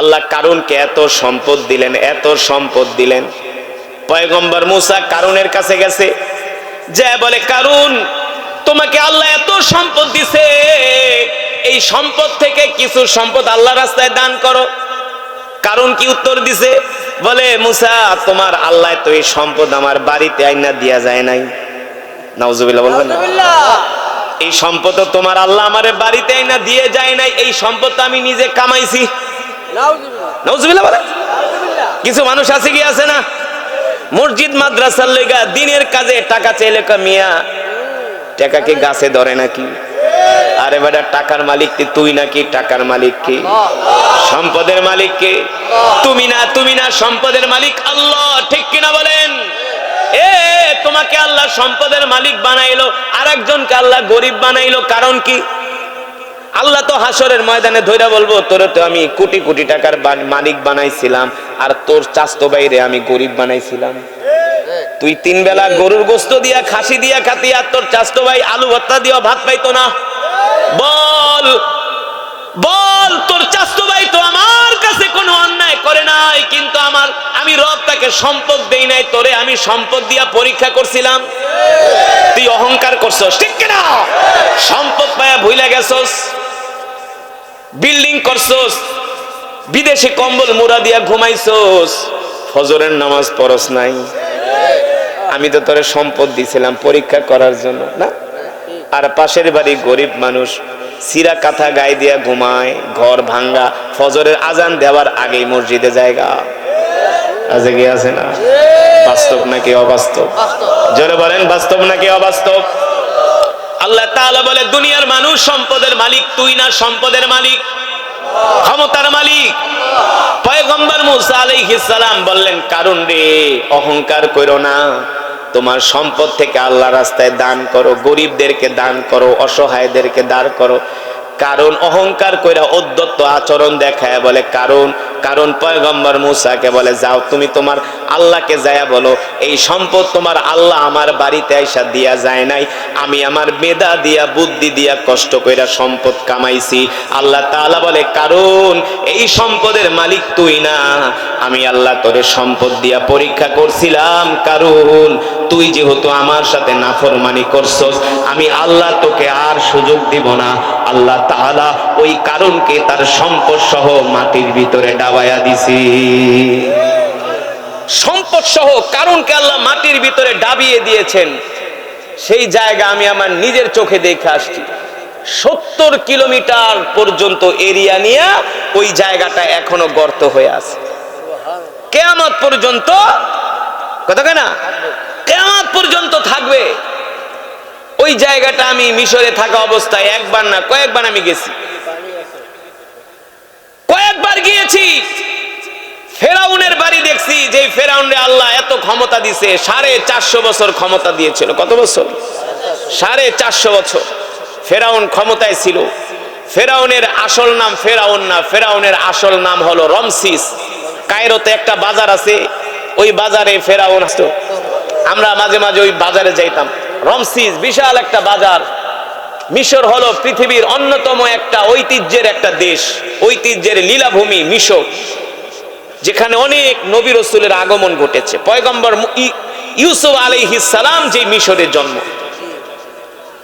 আল্লাহ কারুনকে এত সম্পদ দিলেন, এত সম্পদ দিলেন। পয়গম্বর মুসা কারুনের কাছে গেছে, যে বলে কারুন, তোমাকে আল্লাহ এত সম্পদ দিছে, এই সম্পদ থেকে কিছু সম্পদ আল্লাহ রাস্তায় দান করো। কারুন কি উত্তর দিছে? বলে মুসা, তোমার আল্লাহ তো এই সম্পদ আমার বাড়িতে আইনা দিয়া যায় নাই। নাউজুবিল্লাহ বলবেন না? এই সম্পদ তোমার আল্লাহ আমার বাড়িতে আইনা দিয়ে যায় নাই, এই সম্পদ আমি নিজে কামাইছি। নাউজুবিল্লাহ বলে। কিছু মানুষ আছে কি আছে না, মসজিদ মাদ্রাসার লেগা দিনের কাজে টাকা চাইলে মিয়া টাকা কি গাছে ধরে নাকি? আরে বেটা, টাকার মালিক তুই নাকি টাকার মালিক কি? সম্পদের মালিক কে? তুমি না, তুমি না, সম্পদের মালিক আল্লাহ। ঠিক কিনা বলেন? তোমাকে আল্লাহ সম্পদের মালিক বানাইলো, আর একজনকে আল্লাহ গরিব বানাইলো। কারণ কি? আল্লাহ তো হাসরের ময়দানে ধইরা বলবো, তোরে তো আমি কোটি কোটি টাকার মালিক বানাইছিলাম, আর তোর চাচতো ভাইরে আমি গরিব বানাইছিলাম। তুই 3 বেলা গরুর গোস্ত দিয়া, খাসি দিয়া খাতি, আর তোর চাচতো ভাই আলু ভর্তা দিয়া ভাত পাইতো না। বল বল, তোর চাচতো ভাই তো আমার কাছে কোনো অন্যায় করে নাই, কিন্তু আমি রব তাকে সম্পদ দেই নাই, তোরে আমি সম্পদ দিয়া পরীক্ষা করছিলাম। তুই অহংকার করছস, ঠিক কিনা? সম্পদ পায়া ভুলে গেছস, বিল্ডিং করছস, বিদেশি কম্বল মুড়া দিয়া ঘুমাইছস, ফজরের নামাজ পড়স নাই। আমি তো তোরে সম্পদ দিছিলাম পরীক্ষা করার জন্য না? আর পাশের বাড়ি গরিব মানুষ, সিরা কাঁথা গায়ে দিয়া ঘুমায়, ঘর ভাঙ্গা, ফজরের আজান দেওয়ার আগেই মসজিদে জায়গা আছে কি আছে না? বাস্তব নাকি অবাস্তব? জোরে বলেন, বাস্তব নাকি অবাস্তব? আল্লাহ তাআলা বলে, দুনিয়ার মানুষ সম্পদের মালিক তুই না, সম্পদের মালিক, ক্ষমতার মালিক। পয়গম্বর মুসা আলাইহিস সালাম বললেন, কারণ রে, অহংকার করো না, তোমার সম্পদ থেকে আল্লাহ রাস্তায় দান করো, গরিবদেরকে দান করো, অসহায়দেরকে দান করো। কারণ অহংকার কইরা উদ্ধত আচরণ দেখায় বলে কারণ পয়গম্বর মুসাকে বলে, যাও তুমি তোমার আল্লাহকে যায়া বলো, এই সম্পদ তোমার আল্লাহ আমার বাড়িতে আইসা দিয়া যায় নাই, আমি আমার মেধা দিয়া, বুদ্ধি দিয়া, কষ্ট কইরা সম্পদ কামাইছি। আল্লাহ তাআলা বলে, কারণ এই সম্পদের মালিক তুই না, আমি আল্লাহ তোরে সম্পদ দিয়া পরীক্ষা করছিলাম। কারণ তুই যেহেতু আমার সাথে নাফরমানি করছস, আমি আল্লাহ তোকে আর সুযোগ দিব না। আল্লাহ তাআলা ওই কারণকে তার সম্পদ সহ মাটির ভিতরে ডাবায়া দিছি। সম্পদ সহ কারণকে আল্লাহ মাটির ভিতরে ডাবিয়ে দিয়েছেন। সেই জায়গা আমি আমার নিজের চোখে দেখে আসছি। 70 কিলোমিটার পর্যন্ত এরিয়া নিয়ে ওই জায়গাটা এখনো গর্ত হয়ে আছে। কিয়ামত পর্যন্ত, কথা কেনা, কিয়ামত পর্যন্ত থাকবে। ওই জায়গাটা আমি মিশরে থাকা অবস্থায় একবার না কয়েকবার আমি গেছি, কয়েকবার গিয়েছি। ফেরাউনের বাড়ি দেখছি, যে ফেরাউনরে আল্লাহ এত ক্ষমতা দিছে, 450 বছর ক্ষমতা দিয়েছিল। কত বছর? 450 বছর ফেরাউন ক্ষমতায় ছিল। ফেরাউনের আসল নাম ফেরাউন না, ফেরাউনের আসল নাম হলো রমসিস। কায়রোতে একটা বাজার আছে, ওই বাজারে ফেরাউন আসতো। আমরা মাঝে মাঝে ওই বাজারে যাইতাম। রমসিস বিশাল একটা বাজার। মিশর হলো পৃথিবীর অন্যতম একটা ঐতিহ্যের একটা দেশ, ঐতিহ্যের লীলাভূমি মিশর, যেখানে অনেক নবী রাসূলের আগমন ঘটেছে। পয়গম্বর ইউসুফ আলাইহিস সালাম যে মিশরে জন্ম।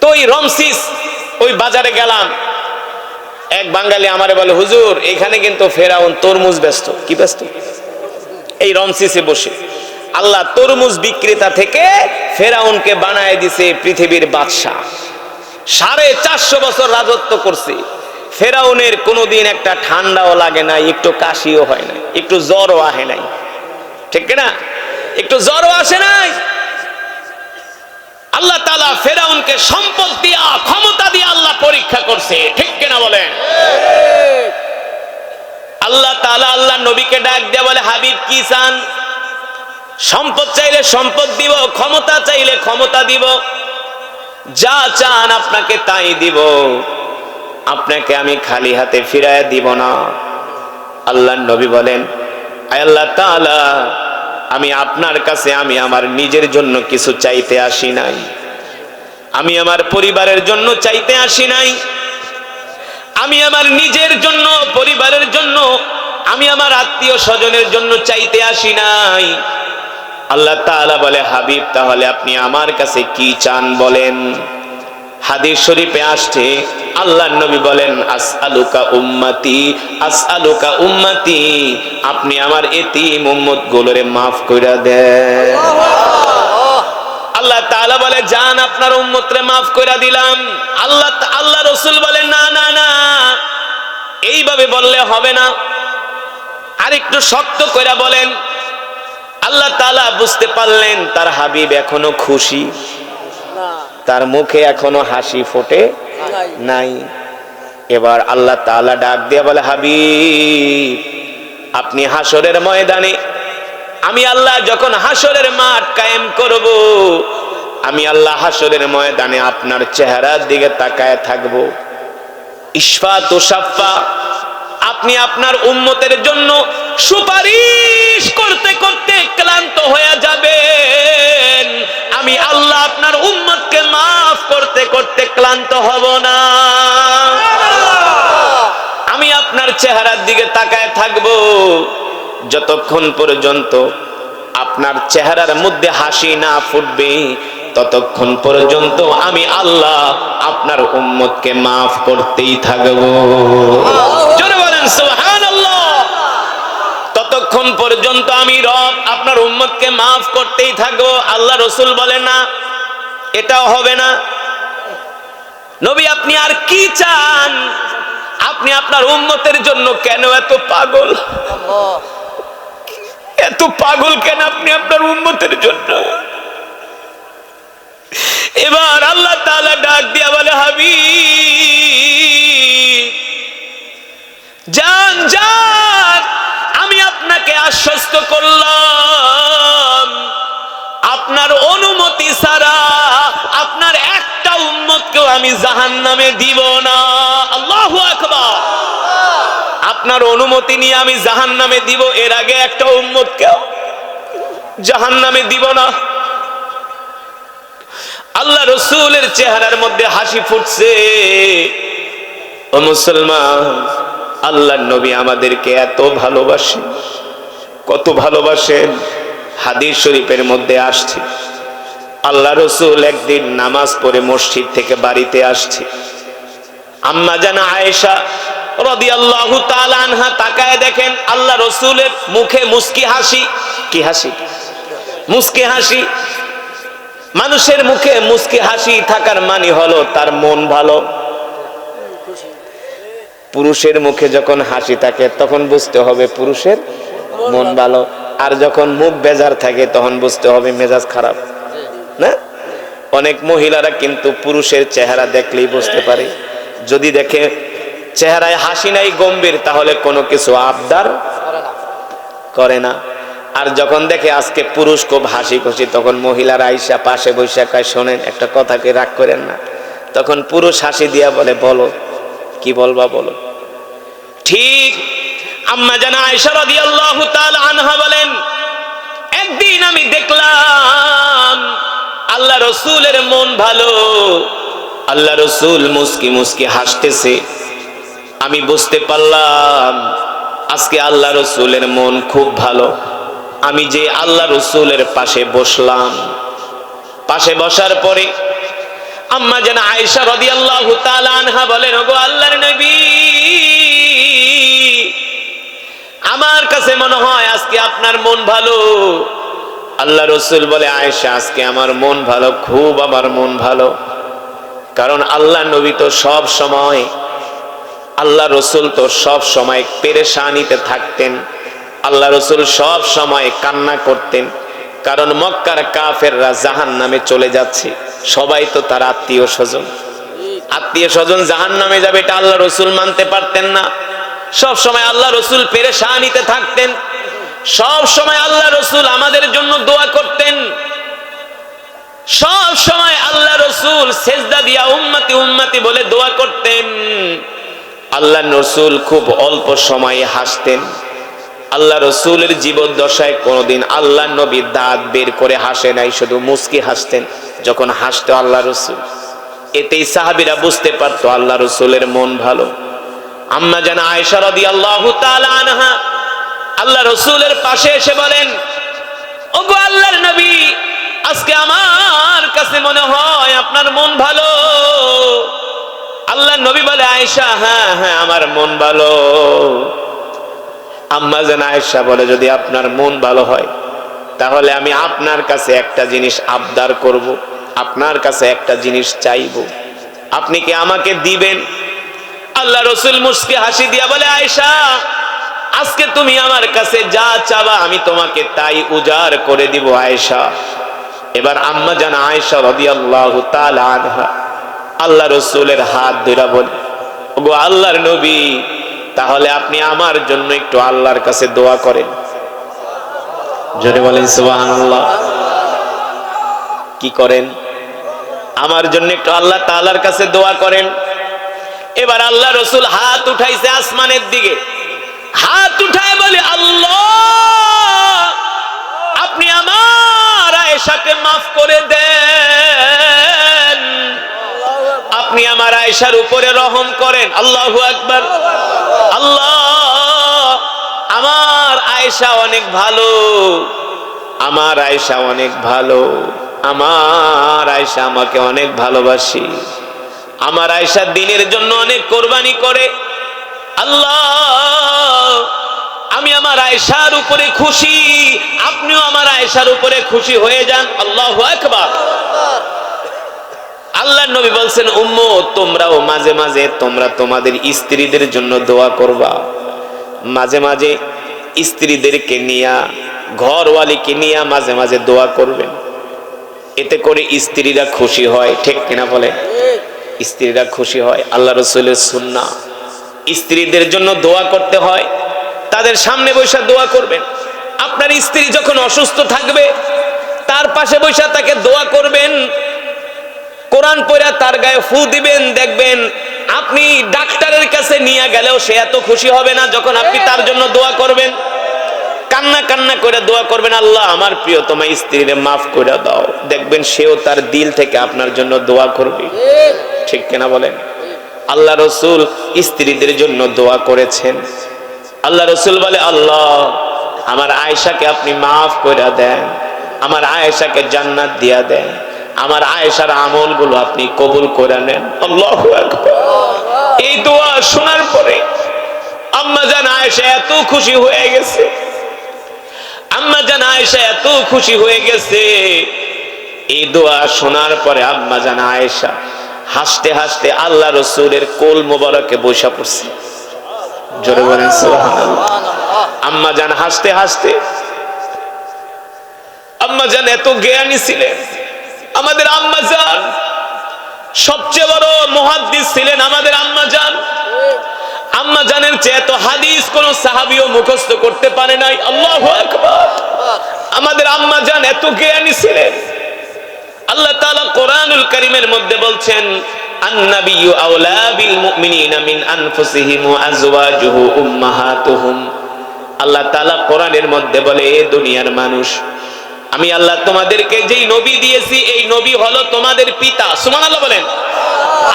তো ওই রমসিস, ওই বাজারে গেলাম। এক বাঙালি আমারে বলে, হুজুর এখানে কিন্তু ফেরাউন তরমুজ ব্যস্ত। কি ব্যস্ত? এই রমসিসে বসে। আল্লাহ তরমুজ বিক্রেতা থেকে ফেরাউনকে বানায় দিছে পৃথিবীর বাদশা। 450 বছর রাজত্ব করছে। ফেরাউনের কোনোদিন একটা ঠান্ডাও লাগে নাই, একটু কাশিও হয় নাই, একটু জ্বরও আসে নাই, ঠিক না? একটু জ্বরও আসে নাই। আল্লাহ তাআলা ফেরাউনকে সম্পদ দিয়া, ক্ষমতা দিয়া আল্লাহ পরীক্ষা করছে, ঠিক কিনা বলেন? আল্লাহ তাআলা আল্লাহ নবীকে ডাক দিয়ে বলে, হাবিব কি চান? সম্পদ চাইলে সম্পদ দিব, ক্ষমতা চাইলে ক্ষমতা দিব, যা চান আপনাকে তাই দিব, আপনাকে আমি খালি হাতে ফিরায় দিব না। আল্লাহ নবী বলেন, আয় আল্লাহ তাআলা, আমি আপনার কাছে আমি আমার নিজের জন্য কিছু চাইতে আসি নাই, আমি আমার পরিবারের জন্য চাইতে আসি নাই, আমি আমার নিজের জন্য, পরিবারের জন্য আমি আমার আত্মীয় স্বজনের জন্য চাইতে আসি নাই। আল্লাহ তাআলা বলে, হাবিব তাহলে আপনি আমার কাছে কি চান বলেন। হাদিস শরীফে আসছে, আল্লাহর নবী বলেন, আসআলুকা উম্মতি, আসআলুকা উম্মতি, আপনি আমার এতিম উম্মত গুলোরে মাফ কইরা দেন। আল্লাহ তাআলা বলে, জান আপনার উম্মতরে মাফ কইরা দিলাম। আল্লাহ রাসূল বলেন, না না না, এইভাবে বললে হবে না, আরেকটু শক্ত কইরা বলেন। আল্লাহ তাআলা বুঝতে পারলেন তার হাবিব এখনো খুশি, তার মুখে এখনো হাসি ফোটে নাই। এবার আল্লাহ তাআলা ডাক দিয়ে বলে, হাবিব আপনি হাসরের ময়দানে, আমি আল্লাহ যখন হাসরের মাঠ কায়েম করব, আমি আল্লাহ হাসরের ময়দানে আপনার চেহারার দিকে তাকায় থাকব। ইশফাতু শাফা, আপনি আপনার উম্মতের জন্য সুপারিশ করতে করতে ক্লান্ত হয়ে যাবেন, আমি আল্লাহ আপনার উম্মতকে মাফ করতে করতে ক্লান্ত হব না। আমি আপনার চেহারার দিকে তাকায় থাকব যতক্ষণ পর্যন্ত আপনার চেহারার মধ্যে হাসি না ফুটবে, ততক্ষণ পর্যন্ত আমি আল্লাহ আপনার উম্মতকে মাফ করতেই থাকব। জোরে বলেন সুবহানাল্লাহ। ততক্ষণ পর্যন্ত আমি রব আপনার উম্মতকে মাফ করতেই থাকবো। আল্লাহ রাসূল বলেন, না এটাও হবে না। নবী আপনি আর কি চান? আপনি আপনার উম্মতের জন্য কেন এত পাগল? এত পাগল কেন আপনি আপনার উম্মতের জন্য? এবার আল্লাহ তাআলা ডাক দিয়া বলে, হাবিব জান জান, আমি আপনাকে আশ্বস্ত করলাম, আপনার অনুমতি ছাড়া আপনার একটা উম্মতকেও আমি জাহান্নামে দিব না। আল্লাহু আকবার। আপনার অনুমতি নিয়ে আমি জাহান্নামে দিব, এর আগে একটা উম্মতকেও জাহান্নামে দিব না। আল্লাহ রাসূলের চেহারার মধ্যে হাসি ফুটছে। ও মুসলমান, আল্লাহর নবী আমাদেরকে এত ভালোবাসেন, কত ভালোবাসেন। হাদিস শরীফের মধ্যে আসছে, আল্লাহ রাসূল একদিন নামাজ পড়ে মসজিদ থেকে বাড়িতে আসছে। আম্মা জান আয়েশা রাদিয়াল্লাহু তাআলা আনহা তাকায় দেখেন আল্লাহ রাসূলের মুখে মুস্কি হাসি। কি হাসি? মুস্কি হাসি। মানুষের মুখে মুস্কি হাসি থাকার মানে হলো তার মন ভালো। পুরুষের মুখে যখন হাসি থাকে তখন বুঝতে হবে পুরুষের মন ভালো, আর যখন মুখ বেজার থাকে তখন বুঝতে হবে মেজাজ খারাপ। না, অনেক মহিলারা কিন্তু পুরুষের চেহারা দেখলেই বুঝতে পারে। যদি দেখে চেহারায় হাসি নাই, গম্ভীর, তাহলে কোনো কিছু আবদার করে না। আর যখন দেখে আজকে পুরুষ খুব হাসি খুশি, তখন মহিলারা আইসা পাশে বৈশা কয়, শোনেন একটা কথাকে রাগ করেন না। তখন পুরুষ হাসি দিয়া বলে, বলো কি বলবা বলো। ঠিক আম্মা জান আয়েশা রাদিয়াল্লাহু তাআলা আনহা বলেন, একদিন আমি দেখলাম আল্লাহ রাসূলের মন ভালো, আল্লাহ রাসূল মুস্কি মুস্কি হাসতেছে। আমি বুঝতে পারলাম আজকে আল্লাহ রাসূলের মন খুব ভালো। আমি যে আল্লাহ রাসূলের পাশে বসলাম, পাশে বসার পরে আম্মা জান আয়েশা রাদিয়াল্লাহু তাআলা আনহা বলেন, ওগো আল্লাহর নবী, আমার কাছে মনে হয় আজকে আপনার মন ভালো। আল্লাহ রাসূল বলে, আয়েশা আজকে আমার মন ভালো, খুব আমার মন ভালো। কারণ আল্লাহ নবী তো সব সময়, আল্লাহ রাসূল তো সব সময় পেরেশানিতে থাকতেন। আল্লাহ রাসূল সব সময় কান্না করতেন, কারণ মক্কার কাফেররা জাহান্নামে চলে যাচ্ছে। সবাই তো তার আত্মীয় স্বজন, আত্মীয় স্বজন জাহান্নামে যাবে, এটা আল্লাহ রাসূল মানতে পারতেন না। সব সময় আল্লাহ রাসূল পেরেশানিতে থাকতেন। সব সময় আল্লাহ রাসূল আমাদের জন্য দোয়া করতেন। সব সময় আল্লাহ রাসূল সেজদা দিয়া উম্মতি উম্মতি বলে দোয়া করতেন। আল্লাহ রাসূল খুব অল্প সময়ে হাসতেন। আল্লাহ রাসূলের জীবদ্দশায় কোনোদিন আল্লাহ নবী দাঁত বের করে হাসে নাই, শুধু মুস্কি হাসতেন যখন হাসতো আল্লাহ রাসূল। এতেই সাহাবীরা বুঝতে পারতো আল্লাহ রাসূলের মন ভালো। আম্মা জান আয়েশা রাদিয়াল্লাহু তাআলা আনহা আল্লাহ রাসূলের পাশে এসে বলেন, ওগো আল্লাহর নবী, আজকে আমার কাছে মনে হয় আপনার মন ভালো। আল্লাহর নবী বলে, আয়েশা, হ্যাঁ হ্যাঁ আমার মন ভালো। আম্মা জান আয়েশা বলে, যদি আপনার মন ভালো হয় তাহলে আমি আপনার কাছে একটা জিনিস আবদার করব, আপনার কাছে একটা জিনিস চাইব, আপনি কি আমাকে দিবেন? আল্লাহ রাসূল মুস্কি হাসি দিয়া বলে, আয়েশা, আজকে তুমি আমার কাছে যা চাবা আমি তোমাকে তাই উজাড় করে দিব আয়েশা। এবার আম্মা জান আয়েশা রাদিয়াল্লাহু তাআলা আনহা আল্লাহ রাসূলের হাত ধরে বলে, ওগো আল্লাহর নবী, তাহলে আপনি আমার জন্য একটু আল্লাহর কাছে দোয়া করেন। জোরে বলেন সুবহানাল্লাহ। কি করেন? আমার জন্য একটু আল্লাহ তাআলার কাছে দোয়া করেন। এবার আল্লাহ রাসূল হাত উঠাইছে আসমানের দিকে, হাত উঠায় বলে, আল্লাহ, আপনি আমার আয়েশাকে মাফ করে দেন, আপনি আমার আয়েশার উপরে রহম করেন। আল্লাহু আকবার। আল্লাহ, আমার আয়েশা অনেক ভালো, আমার আয়েশা অনেক ভালো, আমার আয়েশা আমাকে অনেক ভালোবাসি, আমার আয়েশা দ্বীনের জন্য অনেক কোরবানি করে। আল্লাহ, আমি আমার আয়েশার উপরে খুশি, আপনিও আমার আয়েশার উপরে খুশি হয়ে যান। আল্লাহু আকবার। আল্লাহর নবী বলছেন, উম্মত, তোমরাও মাঝে মাঝে তোমরা তোমাদের স্ত্রীদের জন্য দোয়া করবা, মাঝে মাঝে স্ত্রীদেরকে নিয়া, ঘরওয়ালিকে নিয়া মাঝে মাঝে দোয়া করবেন, এতে করে স্ত্রীরা খুশি হয়। ঠিক কিনা বলে? স্ত্রীরা খুশি হয়। আল্লাহ রাসূলের সুন্নাহ, স্ত্রীদের জন্য দোয়া করতে হয়, তাদের সামনে বসে দোয়া করবেন। আপনার স্ত্রী যখন অসুস্থ থাকবে তার পাশে বসে তাকে দোয়া করবেন, কোরআন পড়ে তার গায়ে ফু দিবেন। দেখবেন আপনি ডাক্তারের কাছে নিয়ে গেলেও সে এত খুশি হবে না যখন আপনি তার জন্য দোয়া করবেন। কান্না কান্না করে দোয়া করবেন, আল্লাহ আমার প্রিয় তোমার স্ত্রীরে মাফ করে দাও। দেখবেন সেও তার দিল থেকে আপনার জন্য দোয়া করবে। ঠিক কিনা বলেন? আল্লাহ রাসূল স্ত্রীদের জন্য দোয়া করেছেন। আল্লাহ রাসূল বলে, আল্লাহ আমার আয়েশাকে আপনি মাফ করে দেন, আমার আয়েশাকে জান্নাত দিয়া দেন, আমার আয়েশার আমলগুলো আপনি কবুল করে নেন। আল্লাহু আকবার। এই দোয়া শোনার পরে আম্মা জান আয়েশা এত খুশি হয়ে গেছে, আম্মা জান আয়েশা এত খুশি হয়ে গেছে। এই দোয়া শোনার পরে আম্মা জান আয়েশা হাসতে হাসতে আল্লাহ রাসূলের কোল মোবারকে বসে পড়ছে। জোরে বলেন সুবহানাল্লাহ। আম্মা জান হাসতে হাসতে, আম্মা জান এত জ্ঞানী ছিলেন, আমাদের আম্মা জান সবচেয়ে বড় মুহাদ্দিস ছিলেন আমাদের আম্মা জান। আম্মা জানের চেয়ে এত হাদিস কোন সাহাবীও মুখস্থ করতে পারে নাই। আল্লাহু আকবার। আমাদের আম্মা জান এত জ্ঞানী ছিলেন। আল্লাহ তাআলা কোরআনুল কারীমের মধ্যে বলছেন, আন-নাবিয়্যু আওলা বিল মুমিনিনা মিন আনফুসিহিম ওয়া আজওয়াজুহু উম্মাহাতুহুম। আল্লাহ তাআলা কোরআনের মধ্যে বলে, এ দুনিয়ার মানুষ, আমি আল্লাহ তোমাদেরকে যেই নবী দিয়েছি এই নবী হলো তোমাদের পিতা। সুবহানাল্লাহ বলেন।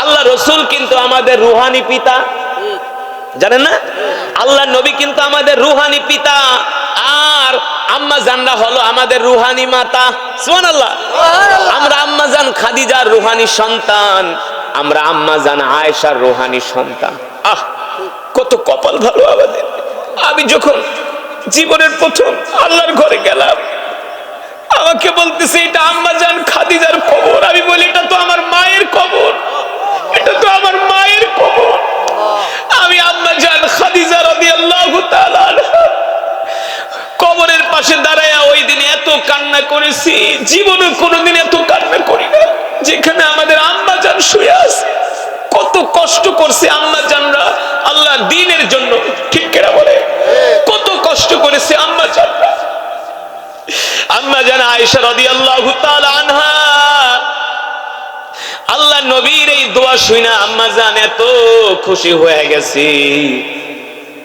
আল্লাহ রাসূল কিন্তু আমাদের রূহানি পিতা, জানেন না? আল্লাহ নবী কিন্তু আমাদের রূহানি পিতা, আর আম্মা জানরা হলো আমাদের রূহানি মাতা। সুবহানাল্লাহ। আমরা আম্মা জান খাদিজার রূহানি সন্তান, আমরা আম্মা জান আয়েশার রূহানি সন্তান। আহ, কত কপাল ভালো আমাদের। আমি যখন জীবনের প্রথম আল্লাহর ঘরে গেলাম, আমাকে বলতেছে এটা আম্মা জান খাদিজার কবর। আমি বলি, এটা তো আমার মায়ের কবর, এটা তো আমার মায়ের কবর। আমি আম্মা জান খাদিজা রাদিয়াল্লাহু তাআলা আনহা কবরের পাশে দাঁড়ায়া ওই দিন এত কান্না করেছি, জীবনে কোনোদিন এত কান্না করি না। যেখানে আমাদের আম্মা জান শুয়ে আছে, কত কষ্ট করছে আম্মা জানরা আল্লাহর দ্বীনের জন্য। ঠিক কিনা বলে? কত কষ্ট করেছে আম্মা জানরা। আম্মা জান আয়েশা রাদিয়াল্লাহু তাআলা আনহা আল্লাহ নবীর এই দোয়া শুনে আম্মা জান এত খুশি হয়ে গেছে।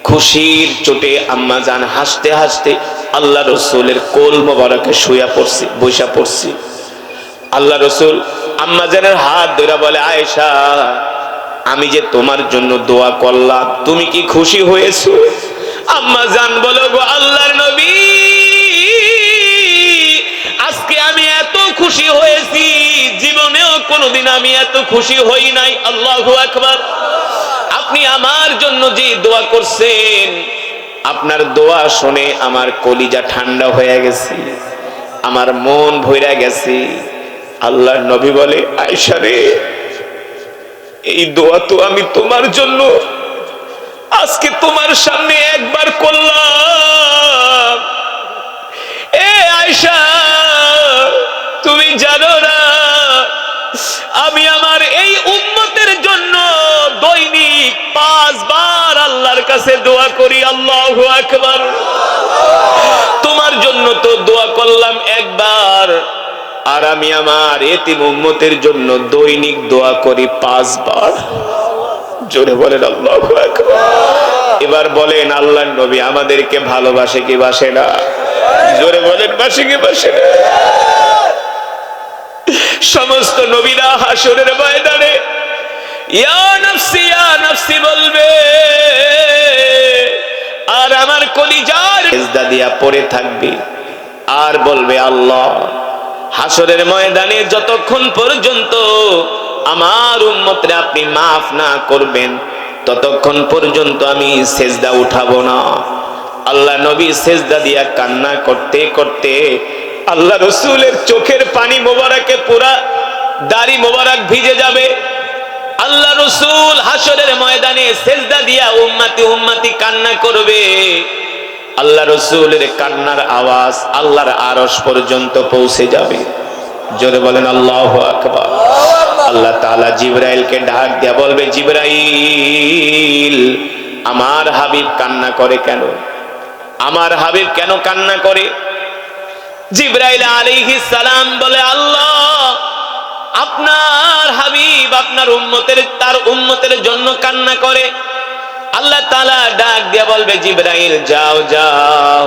খুশির চোটে আম্মা জান হাসতে হাসতে আল্লাহ রাসূলের কোল মোবারকে শুয়ে পড়ছি, বসে পড়ছি। আল্লাহ রাসূল আম্মা জানের হাত ধরে বলে, আয়েশা আমি যে তোমার জন্য দোয়া করলাম, তুমি কি খুশি হয়েছো? আম্মা জান বলো, গো আল্লাহর নবী, আজকে আমি এত খুশি হয়েছি, জীবনেও কোনোদিন আমি এত খুশি হই নাই। আল্লাহু আকবার। আপনি আমার জন্য যে দোয়া করছেন, আপনার দোয়া শুনে আমার কলিজা ঠান্ডা হয়ে গেছে, আমার মন ভইরা গেছে। আল্লাহর নবী বলে, আয়েশা রে, এই দোয়া তো আমি তোমার জন্য আজকে তোমার সামনে একবার করলাম। এ আয়েশা, তুমি জানো না আমি আমার এই উম্মতের জন্য দৈনিক 5 বার আল্লাহর কাছে দোয়া করি। আল্লাহু আকবার। তোমার জন্য তো দোয়া করলাম একবার, আর আমি আমার এতিম উম্মতের জন্য দৈনিক দোয়া করি 5 বার। জোরে বলেন আল্লাহু আকবার। এবার বলেন, আল্লাহর নবী আমাদেরকে ভালোবাসে কি বাসে না? জোরে বলেন, বাসে কি বাসে না? সমস্ত নবীরা হাসরের ময়দানে ইয়া নফসি ইয়া নফসি বলবে, আর আমার কলিজার সিজদা দিয়া পড়ে থাকবে আর বলবে, আল্লাহ হাসরের ময়দানে যতক্ষণ পর্যন্ত আমার উম্মতরে আপনি মাফ না করবেন, ততক্ষণ পর্যন্ত আমি সিজদা উঠাবো না। আল্লাহ নবী সিজদা দিয়া কান্না করতে করতে আল্লাহ রাসূলের চোখের পানি মোবারকে পুরা দাড়ি মোবারক ভিজে যাবে। আল্লাহ রাসূল হাসরের ময়দানে সিজদা দিয়া উম্মতি উম্মতি কান্না করবে। আল্লাহ রাসূলের কান্নার আওয়াজ আল্লাহর আরশ পর্যন্ত পৌঁছে যাবে। জোরে বলেন আল্লাহু আকবার। আল্লাহ তাআলা জিবরাইলকে ডাক দিয়া বলবে, জিবরাইল, আমার হাবিব কান্না করে কেন? আমার হাবিব কেন কান্না করে? জিবরাইল আলাইহিস সালাম বলে, আল্লাহ আপনার হাবিব আপনার উম্মতের তার উম্মতের জন্য কান্না করে। আল্লাহ তাআলা ডাক দিয়ে বলবে, জিবরাইল যাও যাও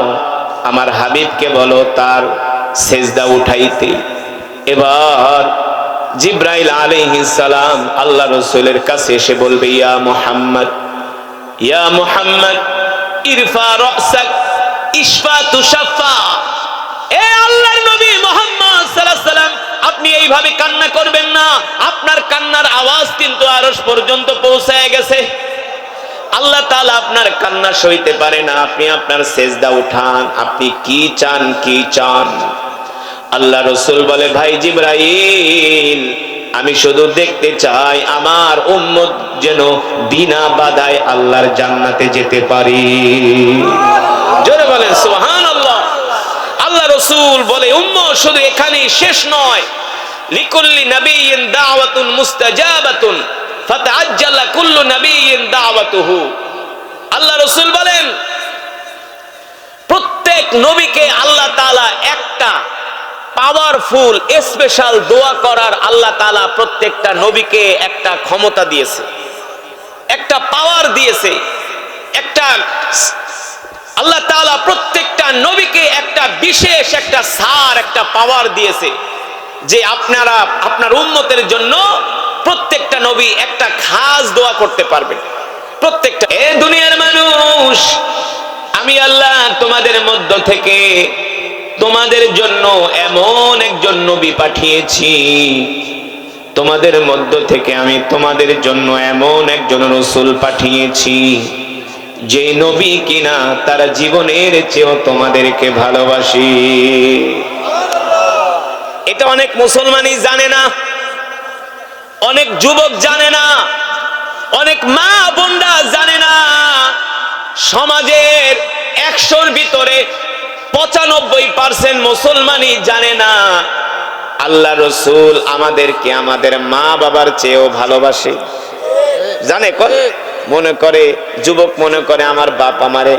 আমার হাবিবকে বলো তার সিজদা উঠাইতে। এবার জিবরাইল আলাইহিস সালাম আল্লাহ রাসূলের কাছে এসে বলবে, ইয়া মুহাম্মদ, ইয়া মুহাম্মদ, ইরফা রাসাক ইশফা তুশাফা। এ আল্লাহর নবী মুহাম্মদ সাল্লাল্লাহু আলাইহি সাল্লাম, আপনি এইভাবে কান্না করবেন না, আপনার কান্নার আওয়াজ কিন্তু আরশ পর্যন্ত পৌঁছায় গেছে। আল্লাহ তাআলা আপনার কান্না সইতে পারে না, আপনি আপনার সিজদা উঠান, আপনি কি চান কি চান? আল্লাহ রাসূল বলে, ভাই জিবরাইল, আমি শুধু দেখতে চাই আমার উম্মত যেন বিনা বাধায় আল্লাহর জান্নাতে যেতে পারি। জোরে বলেন সুবহানাল্লাহ। আল্লাহ রাসূল বলে, উম্মত শুধু এখানেই শেষ নয়, লিকুল্লি নাবিয়্যিন দাওয়াতুন মুস্তাজাবাতুন ফাতাআজ্জালা কুল্লু নাবিয়্যিন দাওয়াতুহু। আল্লাহ রাসূল বলেন, প্রত্যেক নবীকে আল্লাহ তাআলা একটা পাওয়ারফুল স্পেশাল দোয়া করার আল্লাহ তাআলা প্রত্যেকটা নবীকে একটা ক্ষমতা দিয়েছে, একটা পাওয়ার দিয়েছে, একটা আল্লাহ তাআলা প্রত্যেকটা নবীকে একটা বিশেষ একটা সার একটা পাওয়ার দিয়েছে যে আপনারা আপনার উম্মতের জন্য প্রত্যেকটা নবী একটা খাস দোয়া করতে পারবেন। প্রত্যেকটা এ দুনিয়ার মানুষ, আমি আল্লাহ তোমাদের মধ্য থেকে তোমাদের জন্য এমন একজন নবী পাঠিয়েছি, তোমাদের মধ্য থেকে আমি তোমাদের জন্য এমন একজন রাসূল পাঠিয়েছি যে নবী কিনা তারা জীবনের চেয়েও তোমাদেরকে ভালোবাসি। এটা অনেক মুসলমানই জানে না, অনেক যুবক জানে না, অনেক মা বোনরা জানে না। সমাজের 100-র ভিতরে 95% মুসলমানই জানে না আল্লাহ রাসূল আমাদেরকে আমাদের মা বাবার চেয়েও ভালোবাসে। জানে? মনে করে যুবক, মনে করে আমার বাপ আমারে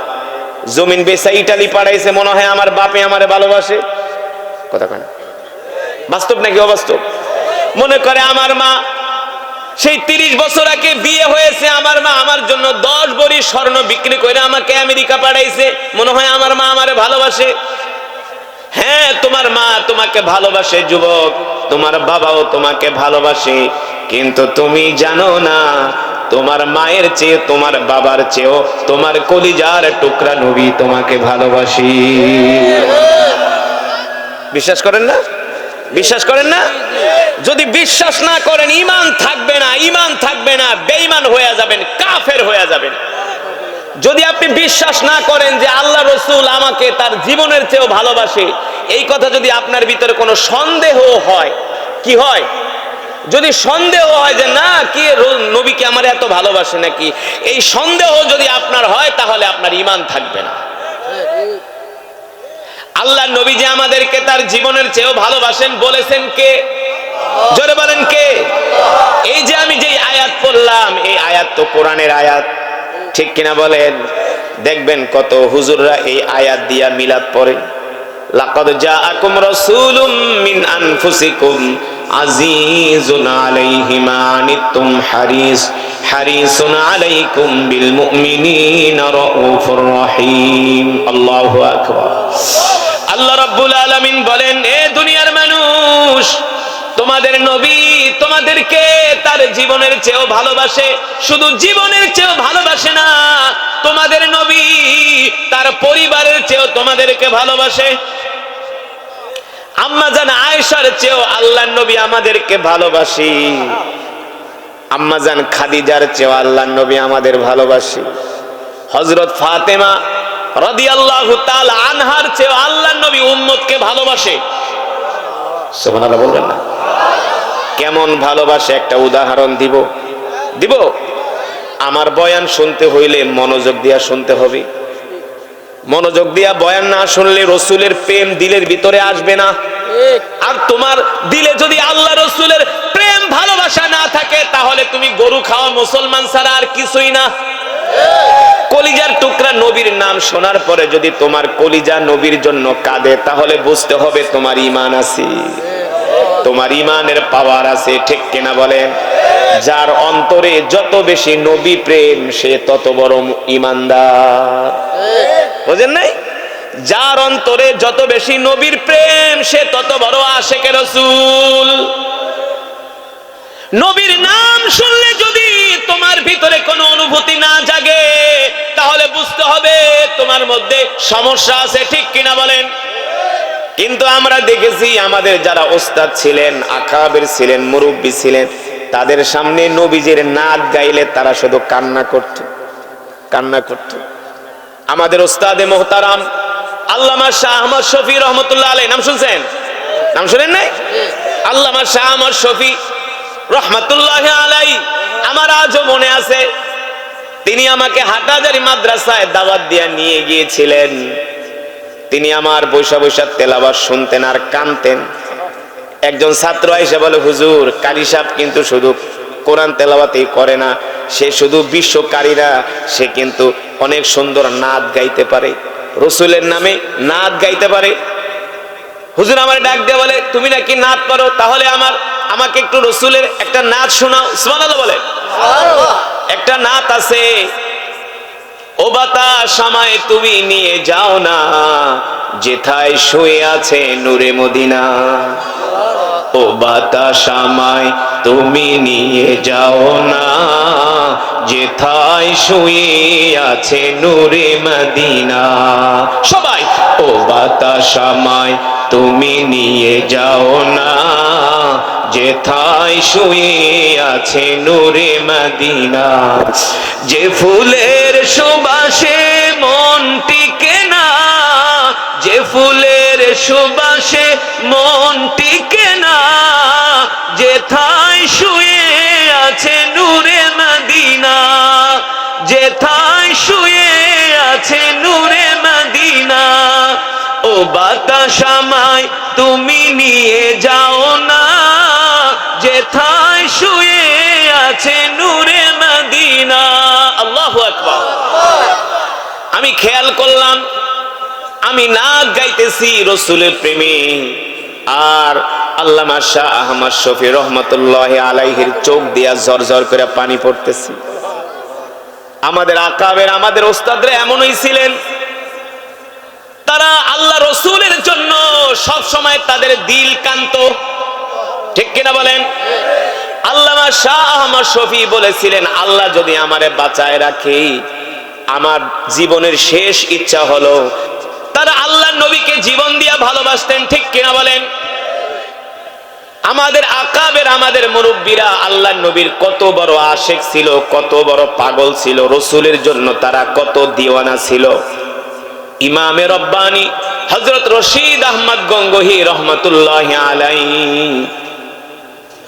জমিন বেচা ইটালি পাঠাইছে, মনে হয় আমার বাপে আমারে ভালোবাসে। কথা কেন? বাস্তব নাকি অবাস্তব? মনে করে আমার মা সেই 30 বছর আগে বিয়ে হয়েছে, আমার মা আমার জন্য 10 ভরি স্বর্ণ বিক্রি করে আমাকে আমেরিকা পাঠাইছে, মনে হয় আমার মা আমারে ভালোবাসে। হ্যাঁ, তোমার মা তোমাকে ভালোবাসে যুবক, তোমার বাবাও তোমাকে ভালোবাসে, কিন্তু তুমি জানো না তোমার মায়ের চেয়ে, তোমার বাবার চেয়েও তোমার কলিজার টুকরা নবী তোমাকে ভালোবাসি। বিশ্বাস করেন না? বিশ্বাস করেন না? যদি বিশ্বাস না করেন, ঈমান থাকবে না, ঈমান থাকবে না, বেঈমান হয়ে যাবেন, কাফের হয়ে যাবেন। যদি আপনি বিশ্বাস না করেন যে আল্লাহ রাসূল আমাকে তার জীবনের চেয়েও ভালোবাসে, এই কথা যদি আপনার ভিতরে কোনো সন্দেহ হয়, কি হয়? যদি সন্দেহ হয় যে না, কি নবীকে আমার এত ভালোবাসে নাকি, এই সন্দেহ যদি আপনার হয়, তাহলে আপনার ঈমান থাকবে না। আল্লাহ নবী যে আমাদেরকে তার জীবনের চেয়েও ভালোবাসেন বলেছেন কে? জোরে বলেন কে? এই যে আমি যে আয়াত পড়লাম, এই আয়াত তো কোরআনের আয়াত, ঠিক কিনা বলেন? দেখবেন কত হুজুররা এই আয়াত দিয়া মিলাদ পড়ে। লাকাদ জাআকুম রাসূলুম মিন আনফুসিকুম আজিজুন আলাইহি মা আনিতুম হারিসুন আলাইকুম বিল মুমিনিনা রাউফুর রহিম। আল্লাহু আকবার। আল্লাহ রাব্বুল আলামিন বলেন, এ দুনিয়ার মানুষ, তোমাদের নবী তোমাদেরকে তার জীবনের চেয়েও ভালোবাসে। শুধু জীবনের চেয়েও ভালোবাসে না, তোমাদের নবী তার পরিবারের চেয়েও তোমাদেরকে ভালোবাসে। আম্মাজান আয়েশার চেয়েও আল্লাহর নবী আমাদেরকে ভালোবাসি। আম্মাজান খাদিজার চেয়েও আল্লাহর নবী আমাদের ভালোবাসি। হযরত ফাতেমা রাদিয়াল্লাহু তাআলা আনহার চেয়েও আল্লাহর নবী উম্মতকে ভালোবাসে। সুবহানাল্লাহ বলবেন না? কেমন ভালোবাসে একটা উদাহরণ দিব। আমার বয়ান শুনতে হইলে মনোযোগ দিয়া শুনতে হবে। মনোযোগ দিয়া বয়ান না শুনলে রসুলের প্রেম দিলের ভিতরে আসবে না। আর তোমার দিলে যদি আল্লাহ রসুলের প্রেম ভালোবাসা না থাকে, তাহলে তুমি গরু খাওয়া মুসলমান ছাড়া আর কিছুই না। কলিজার টুকরা নবীর নাম শোনার পরে যদি তোমার কলিজা নবীর জন্য কাঁদে, তাহলে বুঝতে হবে তোমার ঈমান আছে, তোমার ঈমানের পাওয়ার আছে, ঠিক কিনা বলেন? যার অন্তরে যত বেশি নবী প্রেম, সে তত বড় ঈমানদার। বুঝেন নাই? যার অন্তরে যত বেশি নবীর প্রেম, সে তত বড় আশিকে রাসূল। নবীর নাম শুনলে যদি তোমার ভিতরে কোনো অনুভূতি না জাগে, তাহলে বুঝতে হবে তোমার মধ্যে সমস্যা আছে, ঠিক কিনা বলেন? কিন্তু আমরা দেখেছি আমাদের যারা ওস্তাদ ছিলেন, আকাবের ছিলেন, মুরব্বী ছিলেন, তাদের সামনে নবীজির নাত গাইলে তারা শুধু কান্না করত। আমাদের ওস্তাদে মুহতারাম আল্লামা শাহ আহমদ শফি রহমতুল্লাহ আলাইহি, নাম শুনছেন? নাম শুনেন নাই? আল্লামা শাহ আহমদ শফি রহমতুল্লাহ আলাইহি, আমার আজও মনে আছে, তিনি আমাকে হাটহাজারী মাদ্রাসায় দাওয়াত দিয়ে নিয়ে গিয়েছিলেন। তিনি আমার বৈশা বৈশা তেলাওয়াত শুনতেন আর কানতেন। একজন ছাত্র এসে বলে, হুজুর, কারি সাহেব কিন্তু শুধু কোরআন তেলাওয়াতই করে না, সে শুধু বিশ্বকারী না, সে কিন্তু অনেক সুন্দর নাত গাইতে পারে, রসুলের নামে নাত গাইতে পারে। হুজুর আমার ডাক দিয়ে বলে, তুমি নাকি নাত পারো, তাহলে আমাকে একটু রসুলের একটা নাত শোনাও। সুবহানাল্লাহ বলে। একটা নাত আছে, ও বাতাস আমায় তুমি নিয়ে যাও না, যেথায় শুয়ে আছে নূরে মদিনা। ও বাতাস আমায় তুমি নিয়ে যাও না, যেথায় শুয়ে আছে নূরে মদিনা। সবাই, ও বাতাস আমায় তুমি নিয়ে যাও না, যেথায় শুয়ে আছে নূরে মদিনা। যে ফুলের সুবাসে মন টিকে না, যে ফুলের সুবাসে মন টিকে না, যেথায় শুয়ে আছে নূরে মদিনা, যেথায় শুয়ে আছে নূরে মদিনা। ও বাতাস আমায় তুমি নিয়ে যাও না, যেথায় শুয়ে আছে নূরে মদিনা। আল্লাহু আকবার। আমি খেয়াল করলাম, আমি নাত গাইতেছি রসুলের প্রেমে, আর আল্লামা শাহ আহমদ শফি রহমতুল্লাহ আলাইহির চোখ দিয়া ঝরঝর করে পানি পড়তেছে। আমাদের আকাবের, আমাদের ওস্তাদরা এমনই ছিলেন, তারা আল্লাহ রসুলের জন্য সব সময় তাদের দিল কান্ত, ঠিক কিনা বলেন? আল্লামা শাহ আহমদ শফী বলেছিলেন, আল্লাহ যদি আমারে বাঁচায় রাখে, আমার জীবনের শেষ ইচ্ছা হলো তারা আল্লাহর নবীকে জীবন দিয়া ভালোবাসতেন। ঠিক কিনা বলেন? আমাদের আকাবের, আমাদের মুরব্বীরা আল্লাহর নবীর কত বড় আশিক ছিল, কত বড় পাগল ছিল, রসুলের জন্য তারা কত দিওয়ানা ছিল। ইমামে রব্বানী হযরত রশিদ আহমদ গঙ্গোহী রহমাতুল্লাহি আলাইহি,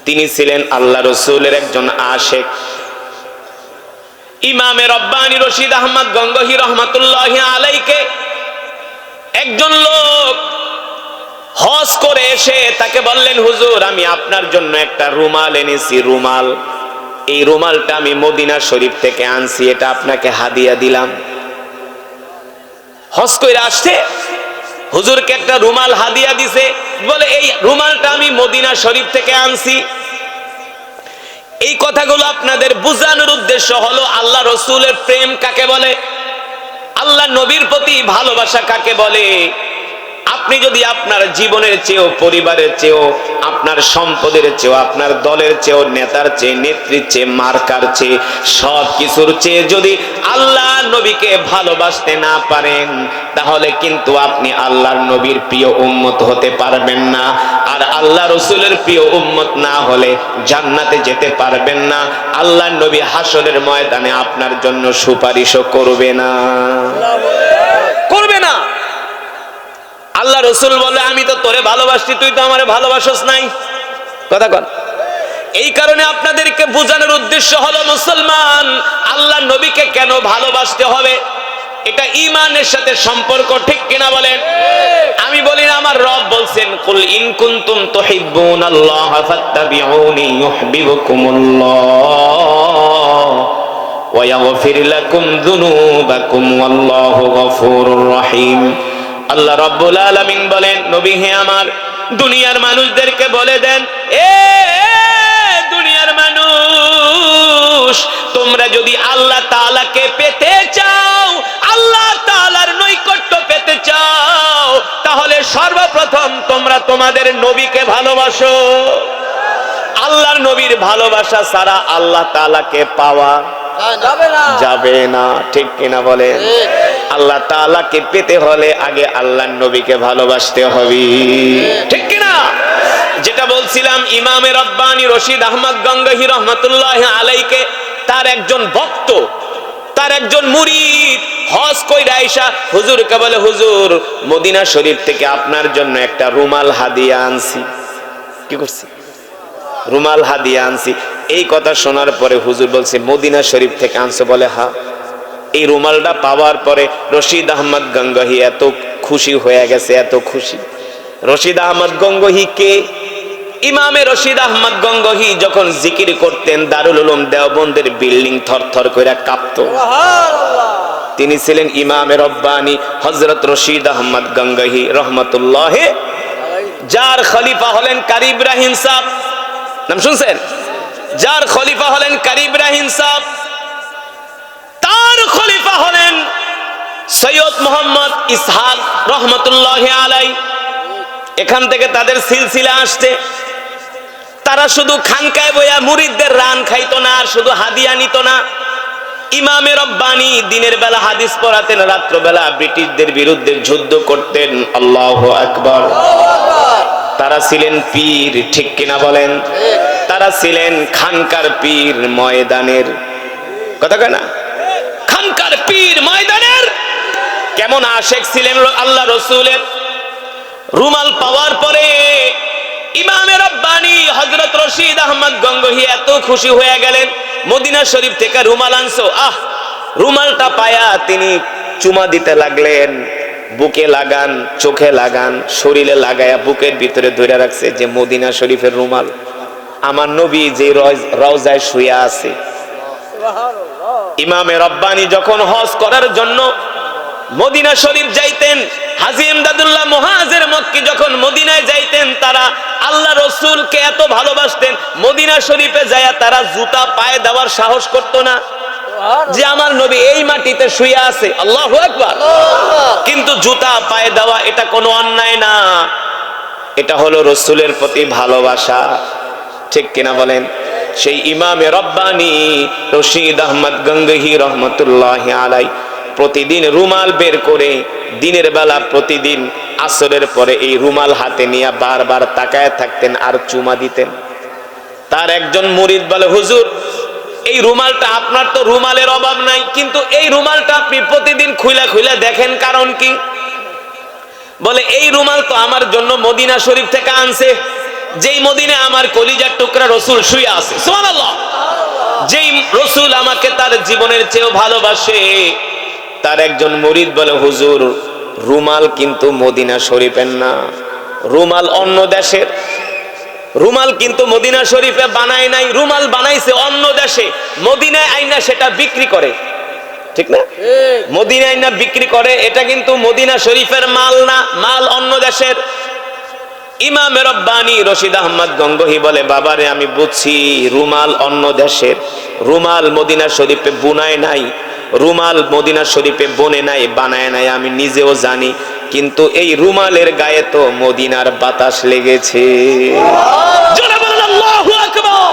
তিনি ছিলেন আল্লাহ রসুলের একজন আশিক। ইমামে রব্বানী রশিদ আহমদ গঙ্গোহী রহমাতুল্লাহি আলাইহিকে একজন লোক হজ করে এসে তাকে বললেন, হুজুর আমি আপনার জন্য একটা রুমাল এনেছি, রুমাল, এই রুমালটা আমি মদিনা শরীফ থেকে আনছি, এটা আপনাকে হাদিয়া দিলাম। হজ করে আসছে, হুজুরকে একটা রুমাল হাদিয়া দিছে, বলে এই রুমালটা আমি মদিনা শরীফ থেকে আনছি। এই কথাগুলো আপনাদের বুঝানোর উদ্দেশ্য হলো আল্লাহ রসুলের প্রেম কাকে বলে, আল্লাহ নবীর প্রতি ভালোবাসা কাকে বলে। আপনি যদি আপনার জীবনের চেয়েও, পরিবারের চেয়েও, আপনার সম্পদের চেয়েও, আপনার দলের চেয়েও, নেতার চেয়ে, নেত্রীর চেয়ে, মার্কার চেয়ে, সব কিছুর চেয়ে যদি আল্লাহ নবীকে ভালোবাসতে না পারেন, তাহলে কিন্তু আপনি আল্লাহর নবীর প্রিয় উম্মত হতে পারবেন না। আর আল্লাহ রসুলের প্রিয় উম্মত না হলে জান্নাতে যেতে পারবেন না। আল্লাহর নবী হাসরের ময়দানে আপনার জন্য সুপারিশও করবে না, করবে না। আল্লাহ রসুল বলে, আমি তো তোরে ভালোবাসি, তুই তো আমারে ভালোবাসস নাই। কথা কন। এই কারণে আপনাদেরকে বোঝানোর উদ্দেশ্য হলো, মুসলমান আল্লাহ নবীকে কেন ভালোবাসতে হবে, এটা ঈমানের সাথে সম্পর্ক। ঠিক কিনা বলেন? আমি বলি না, আমার রব বলছেন, কুল ইন কুনতুম তুহিব্বুনাল্লাহ ফাত্তাবিউনি ইউহিব্বুকুমুল্লাহ ওয়া ইয়াগফির লাকুম যুনুবাকুম ওয়াল্লাহু গফুরুর রহিম। আল্লাহ রাব্বুল আলামিন বলেন, নবী হে আমার, দুনিয়ার মানুষদেরকে বলে দেন, এ দুনিয়ার মানুষ, তোমরা যদি আল্লাহ তাআলাকে পেতে চাও, আল্লাহ তাআলার নৈকট্য পেতে চাও, তাহলে সর্বপ্রথম তোমরা তোমাদের নবীকে ভালোবাসো। আল্লাহর নবীর ভালোবাসা ছাড়া আল্লাহ তাআলাকে পাওয়া যাবে না। ঠিক কিনা বলেন? আল্লাহ তাআলাকে পেতে হলে আগে আল্লাহর নবীকে ভালোবাসতে হবে। ঠিক কিনা? যেটা বলছিলাম, ইমামে রব্বানী রশিদ আহমদ গঙ্গোহী রহমাতুল্লাহি আলাইহিকে তার একজন ভক্ত, তার একজন মুরিদ হজ কইরা আইসা হুজুরকে বলে, হুজুর মদিনা শরীফ থেকে আপনার জন্য একটা রুমাল হাদিয়া আনছি। কি করছি? রুমাল হাদিয়া আনছি। এই কথা শোনার পরে হুজুর বলছে, মদিনা শরীফ থেকে আনছো? বলে হ্যাঁ। এই রুমালটা পাওয়ার পরে রশিদ আহমদ গঙ্গোহী এত খুশি হয়ে গেছে, এত খুশি। রশিদ আহমদ গঙ্গোহী কে? ইমামে রশিদ আহমদ গঙ্গোহী যখন জিকির করতেন, দারুল উলুম দেওবন্দের বিল্ডিং থরথর করে কাঁপতো। তিনি ছিলেন ইমামে রব্বানী হযরত রশিদ আহমদ গঙ্গোহী রহমাতুল্লাহি, যার খলিফা হলেন কারি ইব্রাহিম সাহেব। নাম শুনছেন? যার খলিফা হলেন কারি ইব্রাহিম সাহেব, তার খলিফা হলেন সৈয়দ মোহাম্মদ ইসহাক রহমতুল্লাহি আলাইহি। এখান থেকে তাদের সিলসিলা আসছে। তারা শুধু খানকায় বইয়া মুরিদদের রান খাইতো না, আর শুধু হাদিয়া নিত না। ইমামে রব্বানী দিনের বেলা হাদিস পড়াতেন, রাত্রবেলা ব্রিটিশদের বিরুদ্ধে যুদ্ধ করতেন। আল্লাহু আকবার। তারা ছিলেন পীর। ঠিক কিনা বলেন? তারা ছিলেন খানকার পীর, ময়দানের। কথা কয় না? খানকার পীর, ময়দানের। কেমন আশেক ছিলেন আল্লাহ রসুলের। রুমাল পাওয়ার পরে ইমামে রব্বানী হযরত রশিদ আহমদ গঙ্গোহী এত খুশি হয়ে গেলেন, মদিনা শরীফ থেকে রুমাল আনছো। রুমালটা পায়া তিনি চুমা দিতে লাগলেন। বুকে লাগান, চোখে লাগান, শরীরে লাগায়া বুকের ভিতরে ধরে রাখছে যে মদিনা শরীফের রুমাল, আমার নবী যে রওজায় শুয়ে আছে। ইমামে রব্বানী যখন হজ করার জন্য মদিনা শরীফ যাইতেন, হাজী ইমদাদুল্লাহ মুহাজির মক্কি যখন মদিনায় যাইতেন, তারা আল্লাহ রসুলকে এত ভালোবাসতেন, মদিনা শরীফে যায়া তারা জুতা পায়ে দেওয়ার সাহস করতো না যে আমার নবী এই মাটিতে শুয়ে আছে। আল্লাহু আকবার। কিন্তু জুতা পায়ে দেওয়া এটা কোনো অন্যায় না, এটা হলো রসুলের প্রতি ভালোবাসা। ঠিক কিনা বলেন? সেই ইমামে রব্বানি রশিদ আহমদ গঙ্গোহী রহমতুল্লাহি আলাইহি প্রতিদিন রুমাল বের করে দিনের বেলা প্রতিদিন আসরের পরে এই রুমাল হাতে নিয়ে বারবার তাকায় থাকতেন আর চুমা দিতেন। তার একজন মুরিদ বলে, হুজুর এই রুমালটা, আপনার তো রুমালের অভাব নাই, কিন্তু এই রুমালটা আপনি প্রতিদিন খুইলা খুইলা দেখেন, কারণ কি? বলে এই রুমাল তো আমার জন্য মদিনা শরীফ থেকে আনছে, যেই মদিনায় আমার কলিজার টুকরা রসুল শুয়ে আছে, সুবহানাল্লাহ। যেই রসুল আমাকে তার জীবনের চেয়েও ভালোবাসে। তার একজন মুরিদ বলে, হুজুর রুমাল কিন্তু মদিনা শরীফের না, রুমাল অন্য দেশের। রুমাল কিন্তু মদিনা শরীফে বানায় নাই, রুমাল বানাইছে অন্য দেশে, মদিনায় আইনা সেটা বিক্রি করে, ঠিক না? মদিনায় আইনা বিক্রি করে, এটা কিন্তু মদিনা শরীফের মাল না, মাল অন্য দেশের। ইমাম রব্বানি রশিদ আহমদ গঙ্গোহী বলে, বাবারে আমি বুঝছি রুমাল অন্য দেশের, রুমাল মদিনা শরীফে বুনায় নাই, রুমাল মদিনা শরীফে বনে নাই, বানায় নাই, আমি নিজেও জানি, কিন্তু এই রুমালের গায়ে তো মদিনার বাতাস লেগেছে। জোরে বলেন আল্লাহু আকবার।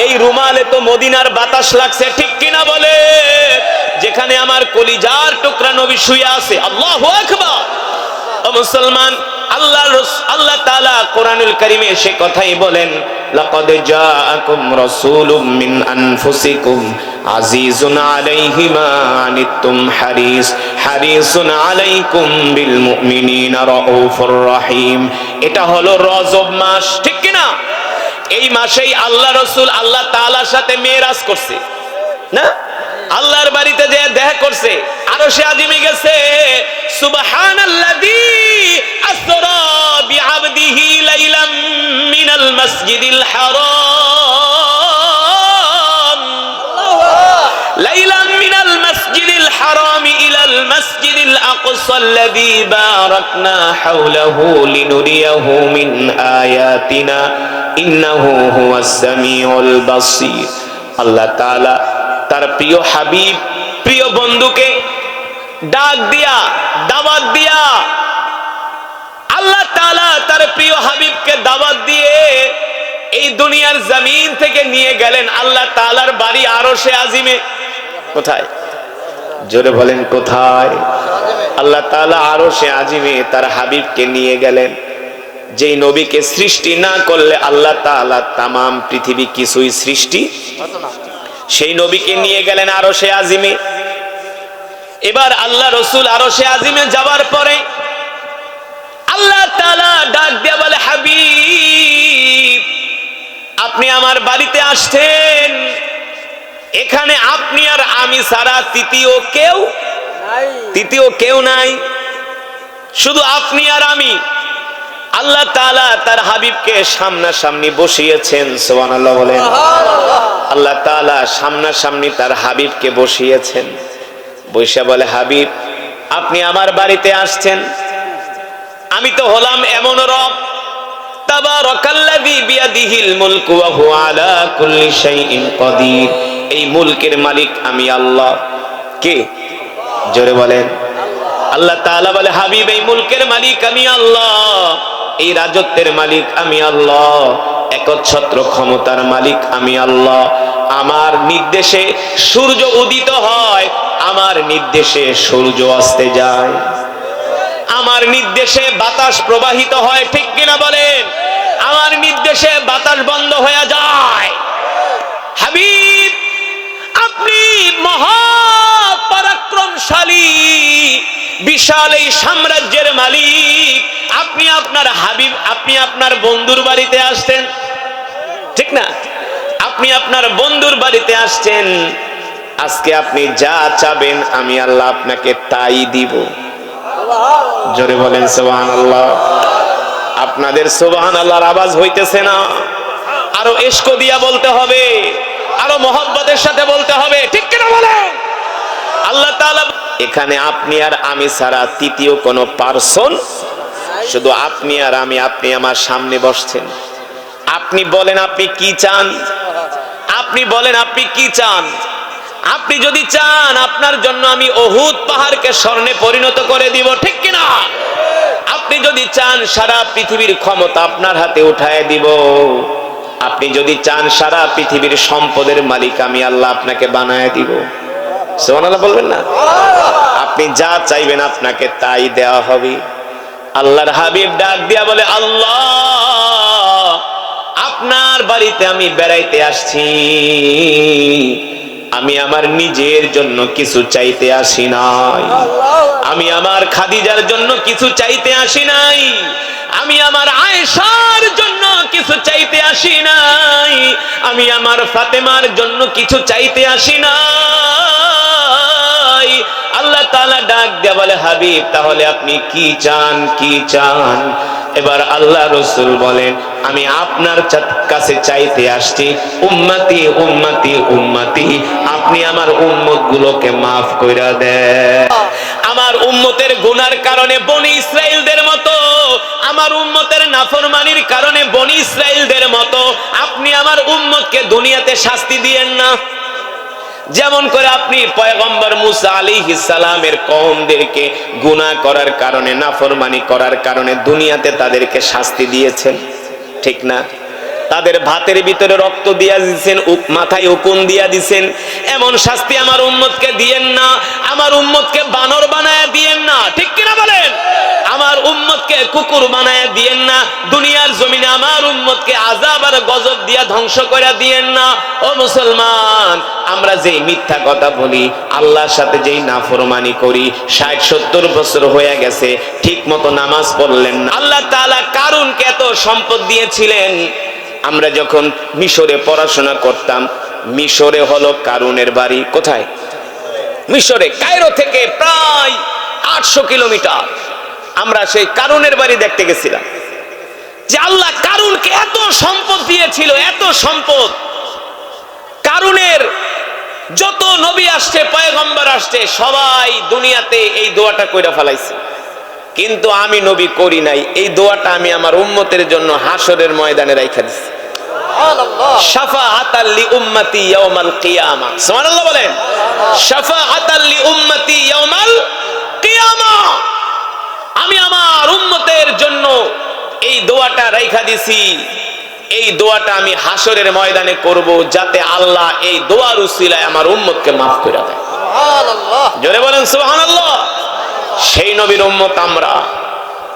এই রুমালে তো মদিনার বাতাস লাগছে, ঠিক কিনা বলে? যেখানে আমার কলিজার টুকরা নবী শুয়ে আছে, আল্লাহু আকবার। ও মুসলমান, আল্লাহ তাআলা কোরআনুল কারীমে সে কথাই বলেন, লাকাদ জাআকুম রাসূলুম মিন আনফুসিকুম আজিজুন আলাইহি মা আনিতুম হারিসুন আলাইকুম বিল মুমিনিনা রাউফুর রহিম। এটা হলো রজব মাস, ঠিক কি না? এই মাসেই আল্লাহ রাসূল আল্লাহ তাআলার সাথে মেরাজ করছে না, আল্লাহর বাড়িতে যে দেখা করছে, আরশে আজিমে গেছে। সুবহানাল্লাযী আসরা বিআবদিহি লাইলাম মিনাল মাসজিদিল হারাম লাইলাম মিনাল মাসজিদিল হারাম ইলাল মাসজিদিল আকসা আল্লাযী বারাকনা হাওলাহু লিনুরিয়াহু মিন আয়াতিনা ইন্নাহু হুয়াস সামিউল বাসীর। আল্লাহ তাআলা তার প্রিয় হাবিব, প্রিয় বন্ধুকে ডাক দিয়া, দাওয়াত দিয়া, আল্লাহ তাআলা তার প্রিয় হাবিবকে দাওয়াত দিয়ে এই দুনিয়ার জমিন থেকে নিয়ে গেলেন আল্লাহ তাআলার বাড়ি আরশে আজিমে। কোথায়? জোরে বলেন কোথায়? আল্লাহ তাআলা আরশে আজিমে তার হাবিবকে নিয়ে গেলেন। যেই নবীকে সৃষ্টি না করলে আল্লাহ তাআলা তামাম পৃথিবী কিছুই সৃষ্টি হতো না, সেই নবীকে নিয়ে গেলেন আরশে আজিমে। এবার আল্লাহ রসুল আরশে আজিমে যাওয়ার পরে আল্লাহ তাআলা ডাক দিয়ে বলে, হাবিব আপনি আমার বাড়িতে আসছেন, এখানে আপনি আর আমি ছাড়া তৃতীয় কেউ নাই, শুধু আপনি আর আমি। আল্লাহ তাআলা তার হাবিবকে সামনাসামনি বসিয়েছেন, সুবহানাল্লাহ বলেন। আল্লাহ তাআলা সামনাসামনি তার হাবিবকে বসিয়েছেন, বৈশা বলে, হাবিব আপনি আমার বাড়িতে আসছেন, আমি তো হলাম এমন রব, তাবারাকাল্লাযী বিয়াদিহিল মুলকু ওয়া হুয়া আলা কুল্লি শাইইন কাদির। এই মুলকের মালিক আমি আল্লাহ। কে? জোরে বলেন। আল্লাহ তাআলা বলে, হাবিব এই মুলকের মালিক আমি আল্লাহ, এই রাজত্বের মালিক আমি আল্লাহ, একচ্ছত্র ক্ষমতার মালিক আমি আল্লাহ। আমার নির্দেশে সূর্য উদিত হয়, আমার নির্দেশে সূর্য অস্তে যায়, আমার নির্দেশে বাতাস প্রবাহিত হয়, ঠিক কিনা বলেন? আমার নির্দেশে বাতাস বন্ধ হয়ে যায়। হাবিব আপনি মহাপরাক্রমশালী, বিশাল এই সাম্রাজ্যের মালিক, আপনি আপনার হাবিব, আপনি আপনার বন্ধুর বাড়িতে আসছেন, ঠিক না? আপনি আপনার বন্ধুর বাড়িতে আসছেন, আজকে আপনি যা চাবেন আমি আল্লাহ আপনাকে তাই দিব। জোরে বলেন সুবহানাল্লাহ। আপনাদের সুবহানাল্লাহর আওয়াজ হইতেছে না? আরো ইশক দিয়া বলতে হবে, আরো মহব্বতের সাথে বলতে হবে, ঠিক কিনা বলেন? আল্লাহ তাআলা এখানে আপনি আর আমি ছাড়া তৃতীয় কোনো পারসন, শুধু আপনি আর আমি, আপনি আমার সামনে বসছেন। আপনি বলেন আপনি কি চান, আপনি বলেন আপনি কি চান। আপনি যদি চান আপনার জন্য আমি উহুদ পাহাড়কে স্বর্ণে পরিণত করে দিব, ঠিক কিনা? আপনি যদি চান সারা পৃথিবীর ক্ষমতা আপনার হাতে উঠায় দিব, আপনি যদি চান সারা পৃথিবীর সম্পদের মালিক আমি আল্লাহ আপনাকে বানায় দিব। সুবহানাল্লাহ বলবেন না? আপনি যা চাইবেন আপনাকে তাই দেওয়া হবে। আল্লাহর হাবিব ডাক দিয়া বলে, আল্লাহ আপনার বাড়িতে আমি বেড়াইতে আসছি, আমি আমার নিজের জন্য কিছু চাইতে আসি নাই, আমি আমার খাদিজার জন্য কিছু চাইতে আসি নাই, আমি আমার আয়েশার জন্য কিছু চাইতে আসি নাই, আমি আমার ফাতেমার জন্য কিছু চাইতে আসি নাই। আল্লাহ তাআলা ডাক দিয়ে বলে, হাবিব তাহলে আপনি কি চান, কি চান? এবার আল্লাহ রাসূল বলেন, আমি আপনার কাছে চাইতে আসছি উম্মতি উম্মতি উম্মতি, আপনি আমার উম্মত গুলোকে মাফ কইরা দেন। আমার উম্মতের গুনার কারণে বনি ইসরাইলদের মতো, আমার উম্মতের নাফরমানির কারণে বনি ইসরাইলদের মতো আপনি আমার উম্মতকে দুনিয়াতে শাস্তি দিয়েন না। যেমন করে আপনি পয়গম্বর মুসা আলাইহিস সালামের কওমদেরকে গুনাহ করার কারণে, নাফরমানি করার কারণে দুনিয়াতে তাদেরকে শাস্তি দিয়েছেন, ঠিক না? তাদের ভাতের ভিতরে রক্ত দিয়া দিয়েছেন, মাথায় উকুন দিয়া দিয়েছেন। এমন শাস্তি আমার উম্মতকে দিয়েন না, আমার উম্মতকে বানর বানায়া দিয়েন না, ঠিক কিনা বলেন? আমার উম্মতকে কুকুর বানায়া দিয়েন না, দুনিয়ার জমিনে আমার উম্মতকে আযাব আর গজব দিয়া ধ্বংস করে দিয়েন না। ও মুসলমান, আমরা যেই মিথ্যা কথা বলি, আল্লাহর সাথে যেই নাফরমানি করি, 60-70 বছর হয়ে গেছে ঠিক মতো নামাজ পড়লেন না। আল্লাহ তাআলা কারুনকে এত সম্পদ দিয়েছিলেন। আমরা যখন মিশরে পড়াশোনা করতাম, মিশরে হলো কারুনের বাড়ি। কোথায়? মিশরে, কায়রো থেকে প্রায় 800 কিলোমিটার। আমরা সেই কারুনের বাড়ি দেখতে গেছিলাম। যে আল্লাহ কারুনকে এত সম্পদ দিয়েছিল, এত সম্পদ। কারুনের যত নবী আসছে, পয়গম্বর আসছে, সবাই দুনিয়াতে এই দোয়াটা কইরা ফেলাইছে, কিন্তু আমি নবী করি নাই। এই দোয়াটা আমি আমার উম্মতের জন্য হাসরের ময়দানে রাইখা দিছি। সুবহানাল্লাহ। শাফাআতাল লি উম্মতি ইয়াউমাল কিয়ামা। সুবহানাল্লাহ বলেন। শাফাআতাল লি উম্মতি ইয়াউমাল কিয়ামা। আমি আমার উম্মতের জন্য এই দোয়াটা রাইখা দিছি। এই দোয়াটা আমি হাসরের ময়দানে করব, যাতে আল্লাহ এই দোয়ার উসিলায় আমার উম্মতকে মাফ করে দেয়। সুবহানাল্লাহ। জোরে বলেন সুবহানাল্লাহ। সেই নবীর উম্মত আমরা।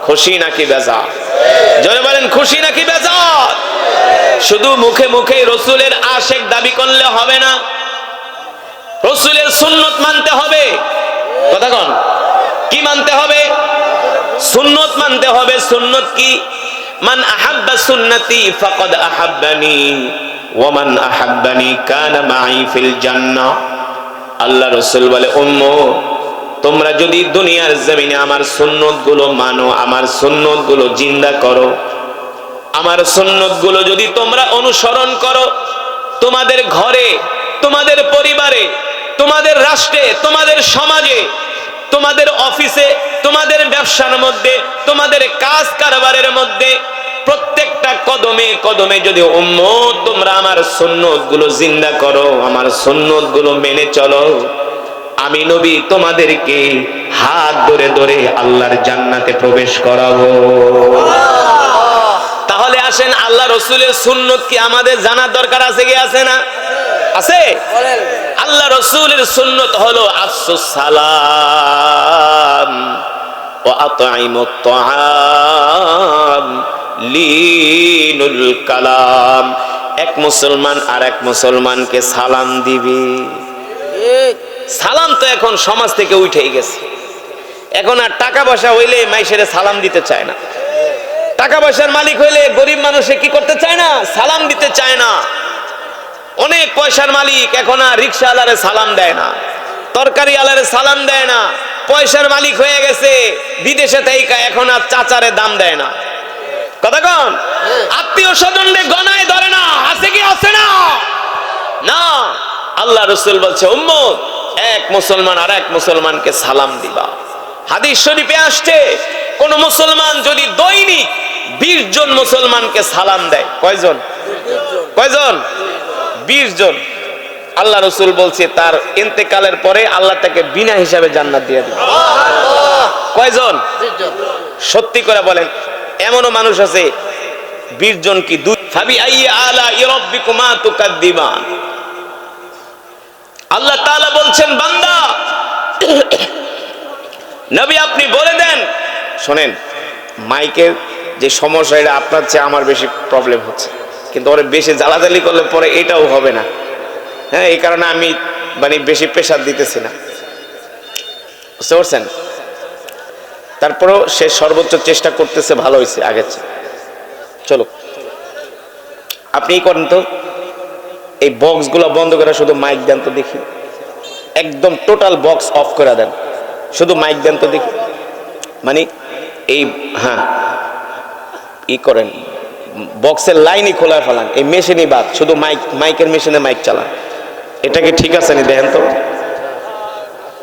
খুশি নাকি বেজার? জোরে বলেন খুশি নাকি বেজার? শুধু মুখে মুখে রাসূলের আশিক দাবি করলে হবে না, রাসূলের সুন্নাত মানতে হবে। কথা কোন? কি মানতে হবে? সুন্নাত মানতে হবে। সুন্নাত কি? মান আহাব্বা সুন্নতি ফাকাদ আহাব্বানি ওয়া মান আহাব্বানি কানা মাই ফিল জান্নাহ। আল্লাহ রাসূল বলে, উম্মত তোমরা যদি দুনিয়ার জমিনে আমার সুন্নত গুলো মানো, আমার সুন্নত গুলো জিন্দা করো, আমার সুন্নত গুলো যদি তোমরা অনুসরণ করো, তোমাদের ঘরে, তোমাদের পরিবারে, তোমাদের রাষ্ট্রে, তোমাদের সমাজে, তোমাদের অফিসে, তোমাদের ব্যবসার মধ্যে, তোমাদের কাজ কারবারের মধ্যে, প্রত্যেকটা কদমে কদমে যদি উম্মত তোমরা আমার সুন্নত গুলো জিন্দা করো, আমার সুন্নত গুলো মেনে চলো, আমি নবী তোমাদেরকে হাত ধরে ধরে আল্লাহর জান্নাতে প্রবেশ করাবো। তাহলে আসেন, আল্লাহ রাসূলের সুন্নত কি আমাদের জানার দরকার আছে কি আছে না? আছে। আল্লাহ রাসূলের সুন্নত হলো আফসুস সালাম ওয়া আতঈমুত তাআম লিনুল কালাম। এক মুসলমান আর এক মুসলমানকে সালাম দিবে। সালাম তো এখন সমাজ থেকে উঠেই গেছে। এখন আর টাকা পয়সা হইলে মাইশের সালাম দিতে চায় না, টাকা পয়সার মালিক হইলে গরিব মানুষে কি করতে চায় না? সালাম দিতে চায় না। অনেক পয়সার মালিক এখন আর রিকশাওয়ালারে সালাম দেয় না, তরকারি আলারে সালাম দেয় না। পয়সার মালিক হয়ে গেছে, বিদেশে থেকে এখন আর চাচারে দাম দেয় না। কথা কন? আত্মীয় স্বজনরে গনায় ধরে না। আছে কি আছে না? না। আল্লাহ রাসূল বলছে, উম্মত এক মুসলমান আর এক মুসলমানকে সালাম দিবা। হাদিস শরীফে আসছে, কোন মুসলমান যদি দৈনিক 20 জন মুসলমানকে সালাম দেয়, কয়জন? কয়জন? 20 জন। আল্লাহ রাসূল বলছে তার ইন্তেকালের পরে আল্লাহ তাকে বিনা হিসাবে জান্নাত দিয়ে দিবে। কয়জন? 20 জন। সত্যি করে বলেন, এমনও মানুষ আছে 20 জন কি দুই ফাবি আইয়ি আলা রাব্বিকুমা তুকাদ্দিবান। আল্লাহ তাআলা বলছেন বান্দা নবী আপনি বলে দেন। শুনেন, মাইকের যে সমস্যা এটা আপনার চেয়ে আমার বেশি প্রবলেম হচ্ছে, কিন্তু ওরে বেশি জ্বালাজালি করলে পরে এটাও হবে না। হ্যাঁ, এই কারণে আমি মানে বেশি প্রেসার দিতেছি না, বুঝতে পারছেন? তারপরেও সে সর্বোচ্চ চেষ্টা করতেছে, ভালো হয়েছে আগের চেয়ে। চলো আপনি করেন তো, এই বক্সগুলো বন্ধ করে শুধু মাইক দেন তো দেখি, একদম টোটাল বক্স অফ করে দেন, শুধু মাইক দেন তো দেখি। মানে এই হ্যাঁ ই করেন, বক্সের লাইনই খোলা ফেলান, এই মেশিনই বাদ, শুধু মাইকের মেশিনে মাইক চালান। এটা কি ঠিক আছে নি দেখেন তো,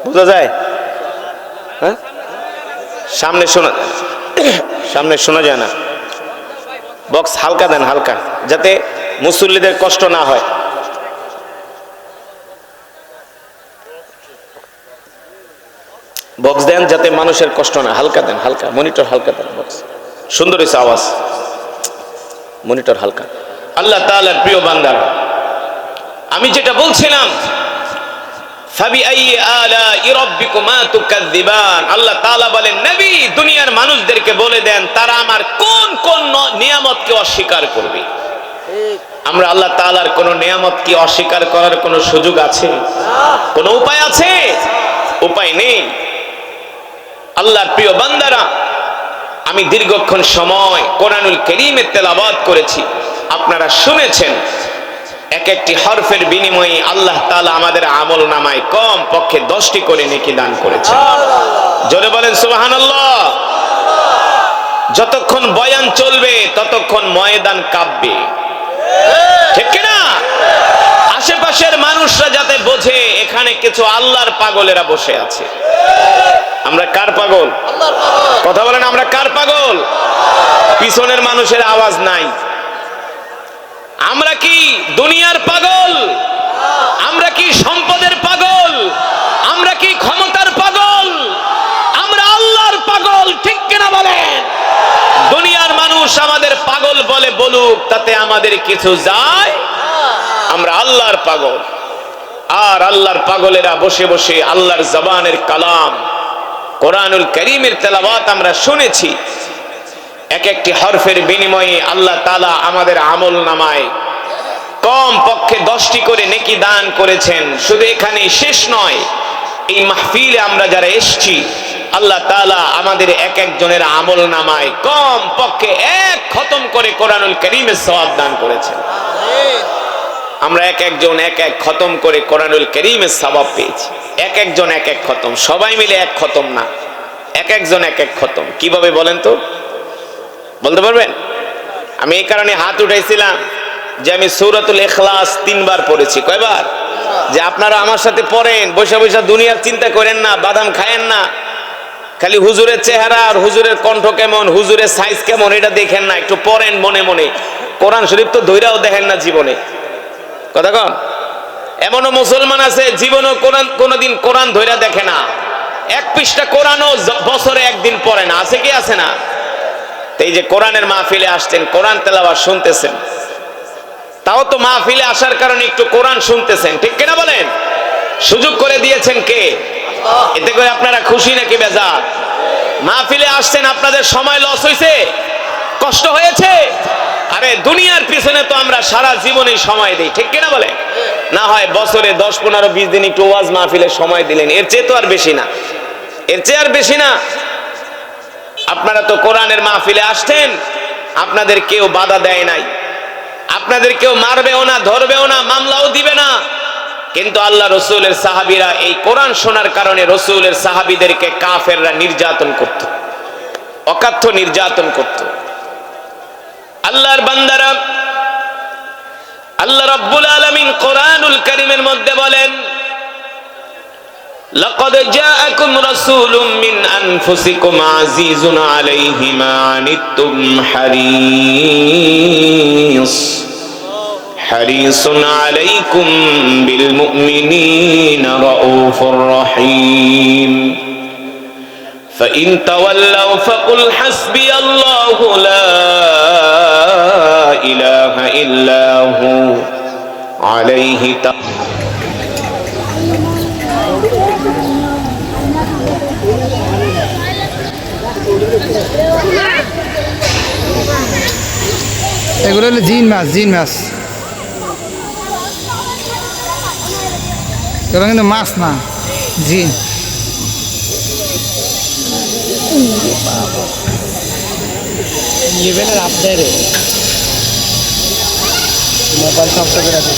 বোঝা যায়? হ্যাঁ, সামনে শোনা যায় না। বক্স হালকা দেন, হালকা, যাতে মুসল্লিদের কষ্ট না হয়। বক্স দেন যাতে মানুষের কষ্ট না, হালকা দেন, হালকা মনিটর হালকা দেন। বক্স সুন্দর হয়েছে আওয়াজ, মনিটর হালকা। আল্লাহ তাআলার প্রিয় বান্দারা, আমি যেটা বলছিলাম ফাবিআইয়ি আলা'i রাব্বিকুমা তুকাদ্দিবান, আল্লাহ তাআলা বলেন নবী দুনিয়ার মানুষদেরকে বলে দেন তারা আমার কোন কোন নিয়ামতকে অস্বীকার করবে। আমরা আল্লাহ তাআলার কোন নিয়ামত কি অস্বীকার করার কোন সুযোগ আছে? কোন উপায় আছে? উপায় নেই। আল্লাহর প্রিয় বান্দারা, আমি দীর্ঘক্ষণ সময় কোরআনুল কারীমের তেলাওয়াত করেছি, আপনারা শুনেছেন। এক একটি হরফের বিনিময়ে আল্লাহ তাআলা আমাদের আমল নামায় কম পক্ষে 10টি করে নেকি দান করেছেন। জোরে বলেন সুবহানাল্লাহ। যতক্ষণ বয়ান চলবে ততক্ষণ ময়দান কাঁপবে, ঠিক কি না? আশেপাশের মানুষরা যাতে বোঝে এখানে কিছু আল্লাহর পাগলেরা বসে আছে। আমরা কার পাগল? আল্লাহর পাগল। কথা বলেন, আমরা কার পাগল? পিছনের মানুষের আওয়াজ নাই। আমরা কি দুনিয়ার পাগল? আমরা কি সম্পদের পাগল? আমরা কি ক্ষমতার পাগল? আমরা আল্লাহর পাগল, ঠিক কিনা বলেন? দুনিয়ার মানুষ আমাদের পাগল বলে বলুক, তাতে আমাদের কিছু যায়? আমরা আল্লাহর পাগল। আর আল্লাহর পাগলেরা বসে বসে আল্লাহর জবানের কালাম কোরআনুল কারীমের তেলাওয়াত আমরা শুনেছি। এক একটি হরফের বিনিময়ে আল্লাহ তাআলা আমাদের আমল নামায় কম পক্ষে 10টি করে নেকি দান করেছেন। শুধু এখানেই শেষ নয়, এই মাহফিলে আমরা যারা এসেছি আল্লাহ তাআলা আমাদের এক একজনের আমল নামায় কম পক্ষে 1 খতম করে কোরআনুল কারীমের সওয়াব দান করেছেন। আমরা এক একজন এক এক খতম করে কোরআনুল কারীমের সওয়াব পেয়েছি। এক একজন এক এক খতম, সবাই মিলে এক খতম না, এক একজন এক এক খতম। কিভাবে বলেন তো, বলতে পারবেন? আমি এই কারণে হাত উঠাইছিলাম যে আমি সূরাতুল ইখলাস 3 বার পড়েছি। কয়বার? যে আপনারা আমার সাথে পড়েন, বসে বসে দুনিয়ার চিন্তা করেন না, বাদাম খায়েন না, খালি হুজুরের চেহারা আর হুজুরের কণ্ঠ কেমন, হুজুরের সাইজ কেমন এটা দেখেন না, একটু পড়েন মনে মনে। কোরআন শরীফ তো ধইরাও দেখেন না জীবনে। কথা কন, এমনও মুসলমান আছে জীবনও কোনদিন কোরআন ধইরা দেখে না, 1 পৃষ্ঠা কোরআনও বছরে একদিন পড়ে না। আছে কি আছে না? এই যে কোরআনের মাহফিলে আসছেন, কোরআন তেলাওয়াত শুনতেছেন, তাও তো মাহফিলে আসার কারণে একটু কোরআন শুনতেছেন, ঠিক কিনা বলেন? সুযোগ করে দিয়েছেন কে? এতে করে আপনারা খুশি নাকি বেজার? মাহফিলে আসছেন, আপনাদের সময় লস হয়েছে, কষ্ট হয়েছে? আরে দুনিয়ার পিছনে তো আমরা সারা জীবনেই সময় দিই, ঠিক কিনা বলেন? না হয় বছরে 10, 15, 20 দিন একটু ওয়াজ মাহফিলে সময় দিলেন, এর চেয়ে তো আর বেশি না, এর চেয়ে আর বেশি না। আপনারা তো কোরআনের মাহফিলে আসছেন, আপনাদের কেউ বাধা দেয় নাই, আপনাদের কেউ মারবেও না, ধরবেও না, মামলাও দিবে না। কিন্তু আল্লাহ রসুলের সাহাবীরা এই কোরআন শোনার কারণে রসুলের সাহাবীদেরকে কাফেররা নির্যাতন করত, অকাথ্য নির্যাতন করত। আল্লাহর বান্দারা, আল্লাহ রাব্বুল আলামিন কোরআনুল কারীমের মধ্যে বলেন লাকাদ জাআকুম রাসূলুম মিন আনফুসিকুম আজিজুন আলাইহি মা আনিতুম হারিসুন আলাইকুম বিল মুমিনিনা রাউফুর রহিম فإن تولوا فقل حسبي الله لا ইলাহা ইল্লাহু আলাইহি এগুলো হলো জিন মাছ, জিন মাছ। এগুলো কিন্তু মাছ না, জিন। লেভেলের আপডেট মোবাইল সফটওয়্যার আছে।